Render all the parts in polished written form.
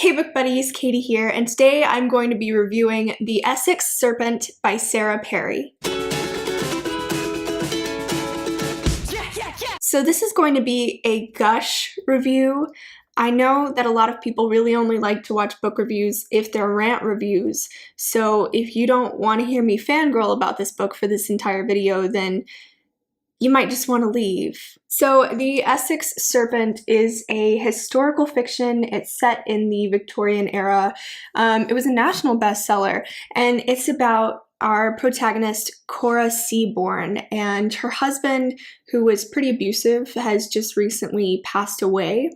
Hey book buddies, Katy here, and today I'm going to be reviewing The Essex Serpent by Sarah Perry. So this is going to be a gush review. I know that a lot of people really only like to watch book reviews if they're rant reviews, so if you don't want to hear me fangirl about this book for this entire video, then you might just want to leave. So The Essex Serpent is a historical fiction. It's set in the Victorian era. It was a national bestseller, and it's about our protagonist, Cora Seaborn, and her husband, who was pretty abusive, has just recently passed away.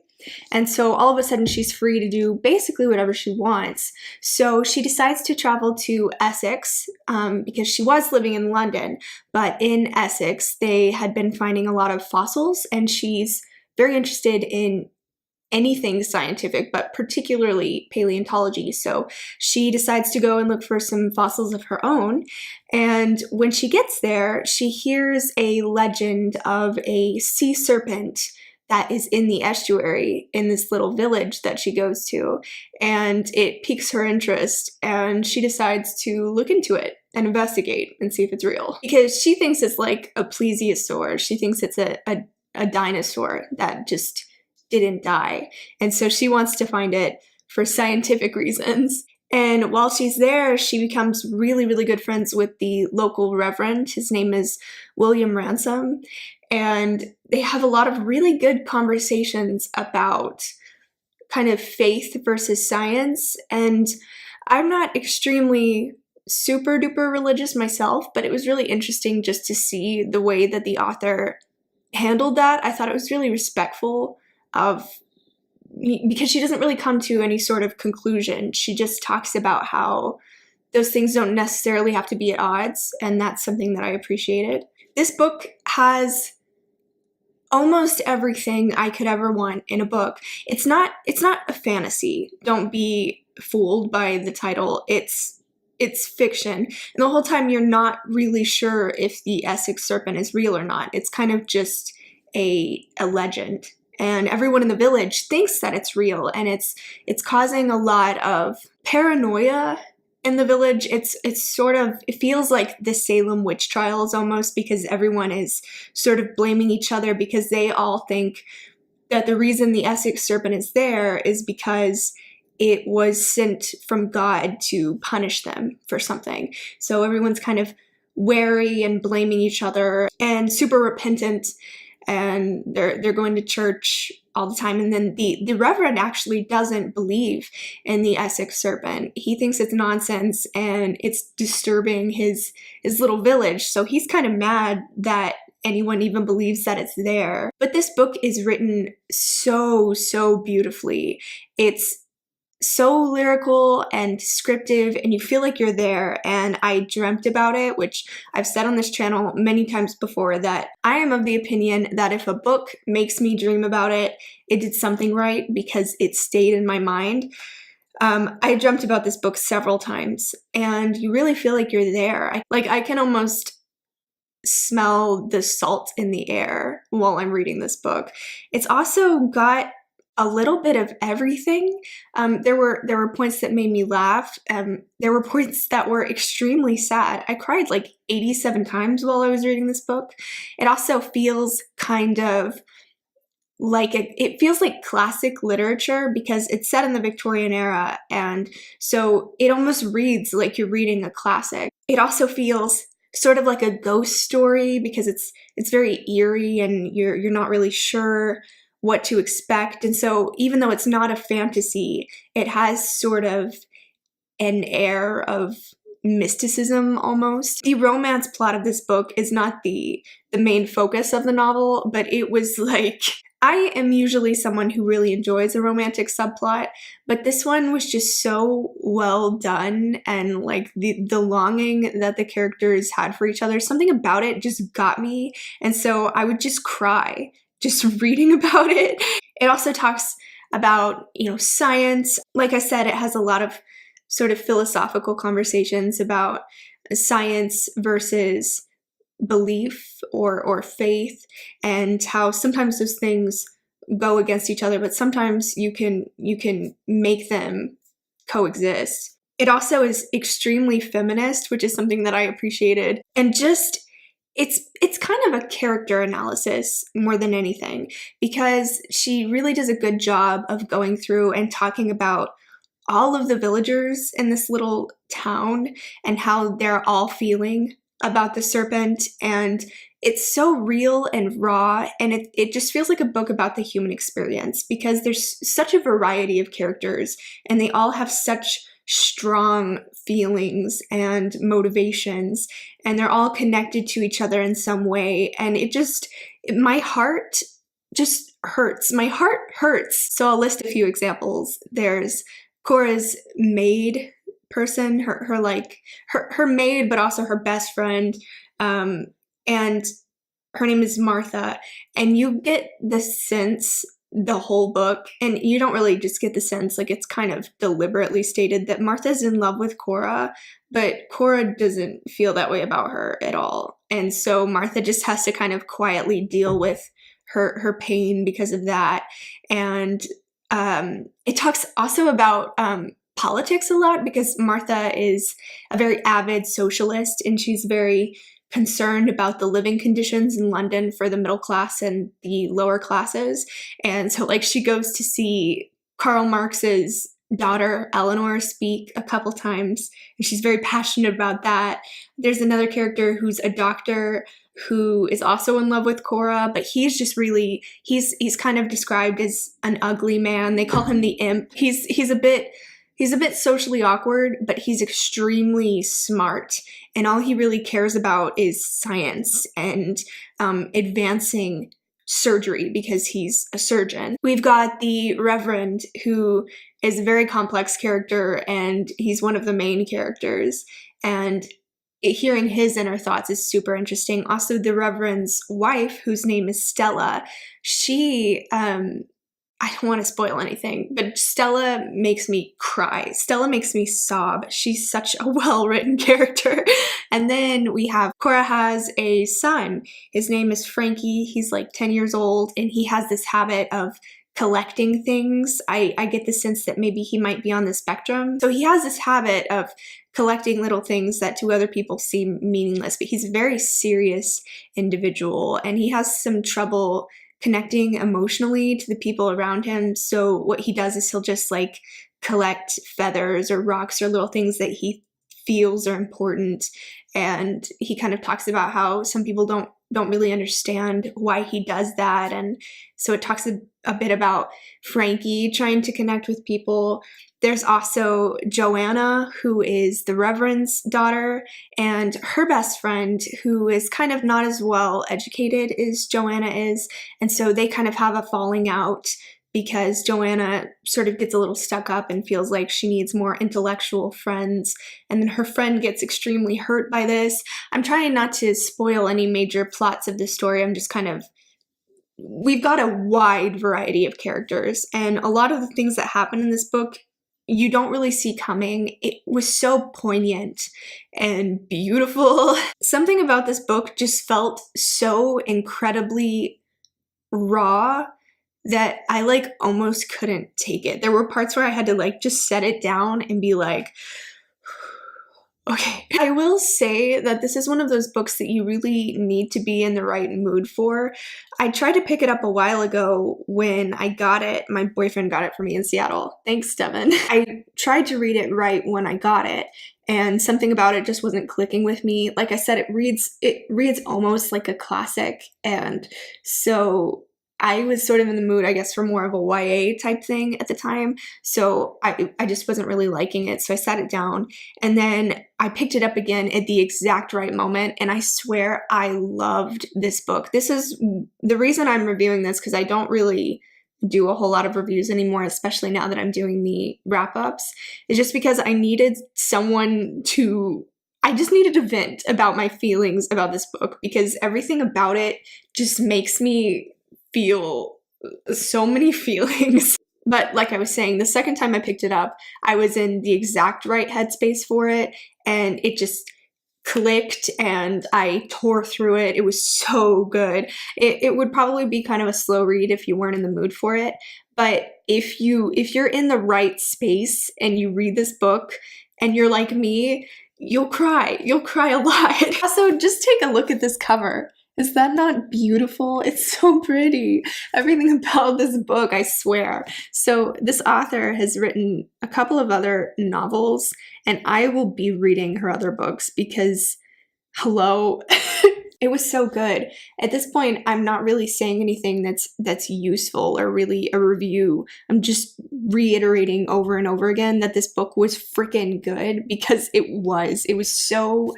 And so all of a sudden she's free to do basically whatever she wants. So she decides to travel to Essex because she was living in London, but in Essex they had been finding a lot of fossils, and she's very interested in anything scientific, but particularly paleontology. So she decides to go and look for some fossils of her own. And when she gets there, she hears a legend of a sea serpent that is in the estuary in this little village that she goes to, and it piques her interest, and she decides to look into it and investigate and see if it's real. Because she thinks it's like a plesiosaur. She thinks it's a dinosaur that just didn't die, and so she wants to find it for scientific reasons. And while she's there, she becomes really, really good friends with the local reverend. His name is William Ransom, and they have a lot of really good conversations about kind of faith versus science. And I'm not extremely super duper religious myself, but it was really interesting just to see the way that the author handled that. I thought it was really respectful of, because she doesn't really come to any sort of conclusion. She just talks about how those things don't necessarily have to be at odds, and that's something that I appreciated. This book has almost everything I could ever want in a book. It's not a fantasy. Don't be fooled by the title. It's fiction. And the whole time you're not really sure if the Essex Serpent is real or not. It's kind of just a legend. And everyone in the village thinks that it's real, and it's causing a lot of paranoia in the village. It feels like the Salem witch trials almost, because everyone is sort of blaming each other because they all think that the reason the Essex Serpent is there is because it was sent from God to punish them for something. So everyone's kind of wary and blaming each other and super repentant, and they're going to church all the time. And then the reverend actually doesn't believe in the Essex Serpent. He thinks it's nonsense and it's disturbing his little village. So he's kind of mad that anyone even believes that it's there. But this book is written so beautifully. It's so lyrical and descriptive, and you feel like you're there. And I dreamt about it, which I've said on this channel many times before, that I am of the opinion that if a book makes me dream about it, it did something right, because it stayed in my mind. I dreamt about this book several times, and you really feel like you're there. I can almost smell the salt in the air while I'm reading this book. It's also got a little bit of everything. There were points that made me laugh. There were points that were extremely sad. I cried like 87 times while I was reading this book. It also feels kind of like it feels like classic literature, because it's set in the Victorian era, and so it almost reads like you're reading a classic. It also feels sort of like a ghost story, because it's very eerie and you're not really sure what to expect. And so even though it's not a fantasy, it has sort of an air of mysticism almost. The romance plot of this book is not the main focus of the novel, but it was like, I am usually someone who really enjoys a romantic subplot, but this one was just so well done, and like the longing that the characters had for each other, something about it just got me, and so I would just cry just reading about it. It also talks about, science. Like I said, it has a lot of sort of philosophical conversations about science versus belief or faith, and how sometimes those things go against each other, but sometimes you can make them coexist. It also is extremely feminist, which is something that I appreciated. And just it's kind of a character analysis more than anything, because she really does a good job of going through and talking about all of the villagers in this little town and how they're all feeling about the serpent. And it's so real and raw, and it just feels like a book about the human experience, because there's such a variety of characters and they all have such strong feelings and motivations, and they're all connected to each other in some way. And my heart just hurts. My heart hurts. So I'll list a few examples. There's Cora's maid person, her maid, but also her best friend, and her name is Martha. And you get the sense the whole book, and you don't really just get the sense, like it's kind of deliberately stated that Martha's in love with Cora, but Cora doesn't feel that way about her at all. And so Martha just has to kind of quietly deal with her pain because of that. And it talks also about politics a lot, because Martha is a very avid socialist, and she's very concerned about the living conditions in London for the middle class and the lower classes. And so like she goes to see Karl Marx's daughter Eleanor speak a couple times, and she's very passionate about that. There's another character who's a doctor who is also in love with Cora, but he's just really, he's kind of described as an ugly man. They call him the imp. He's a bit socially awkward, but he's extremely smart, and all he really cares about is science and advancing surgery, because he's a surgeon. We've got the Reverend, who is a very complex character, and he's one of the main characters, and hearing his inner thoughts is super interesting. Also, the Reverend's wife, whose name is Stella, she, I don't want to spoil anything, but Stella makes me cry. Stella makes me sob. She's such a well-written character. And then we have, Cora has a son. His name is Frankie. He's like 10 years old, and he has this habit of collecting things. I get the sense that maybe he might be on the spectrum. So he has this habit of collecting little things that to other people seem meaningless, but he's a very serious individual, and he has some trouble connecting emotionally to the people around him. So what he does is he'll just like collect feathers or rocks or little things that he feels are important. And he kind of talks about how some people don't really understand why he does that. And so it talks a bit about Frankie trying to connect with people. There's also Joanna, who is the Reverend's daughter, and her best friend, who is kind of not as well educated as Joanna is. And so they kind of have a falling out, because Joanna sort of gets a little stuck up and feels like she needs more intellectual friends. And then her friend gets extremely hurt by this. I'm trying not to spoil any major plots of the story. I'm just kind of, we've got a wide variety of characters, and a lot of the things that happen in this book you don't really see coming. It was so poignant and beautiful. Something about this book just felt so incredibly raw that I like almost couldn't take it. There were parts where I had to like just set it down and be like, okay. I will say that this is one of those books that you really need to be in the right mood for. I tried to pick it up a while ago when I got it. My boyfriend got it for me in Seattle. Thanks, Devin. I tried to read it right when I got it, and something about it just wasn't clicking with me. Like I said, it reads almost like a classic, and so I was sort of in the mood, I guess, for more of a YA type thing at the time, so I just wasn't really liking it, so I sat it down, and then I picked it up again at the exact right moment, and I swear I loved this book. This is the reason I'm reviewing this, because I don't really do a whole lot of reviews anymore, especially now that I'm doing the wrap-ups, is just because I needed someone to... I just needed to vent about my feelings about this book, because everything about it just makes me feel so many feelings. But like I was saying, the second time I picked it up, I was in the exact right headspace for it, and it just clicked and I tore through it. It was so good. It would probably be kind of a slow read if you weren't in the mood for it, but if you're in the right space and you read this book and you're like me, you'll cry. You'll cry a lot. Also, just take a look at this cover. Is that not beautiful? It's so pretty. Everything about this book, I swear. So this author has written a couple of other novels, and I will be reading her other books because, hello, it was so good. At this point, I'm not really saying anything that's useful or really a review. I'm just reiterating over and over again that this book was freaking good because it was. It was so...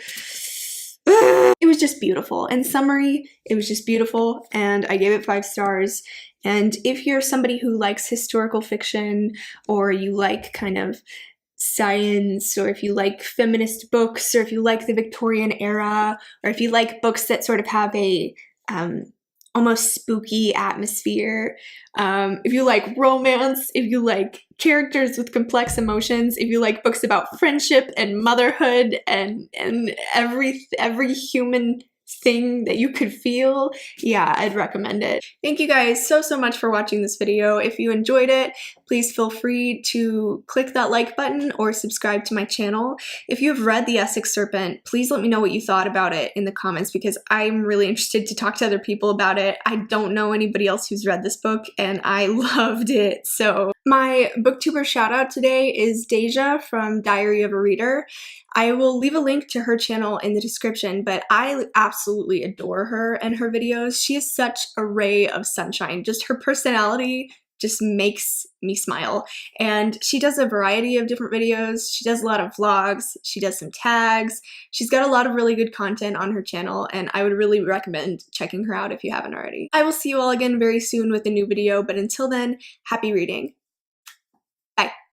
it was just beautiful. In summary, it was just beautiful, and I gave it 5 stars. And if you're somebody who likes historical fiction, or you like kind of science, or if you like feminist books, or if you like the Victorian era, or if you like books that sort of have a almost spooky atmosphere, if you like romance, if you like characters with complex emotions, if you like books about friendship and motherhood and every human thing that you could feel, yeah, I'd recommend it. Thank you guys so much for watching this video. If you enjoyed it, please feel free to click that like button or subscribe to my channel. If you have read The Essex Serpent, please let me know what you thought about it in the comments because I'm really interested to talk to other people about it. I don't know anybody else who's read this book and I loved it. So my booktuber shout out today is Deja from Diary of a Reader. I will leave a link to her channel in the description, but I absolutely adore her and her videos. She is such a ray of sunshine. Just her personality just makes me smile. And she does a variety of different videos. She does a lot of vlogs. She does some tags. She's got a lot of really good content on her channel, and I would really recommend checking her out if you haven't already. I will see you all again very soon with a new video, but until then, happy reading. Bye.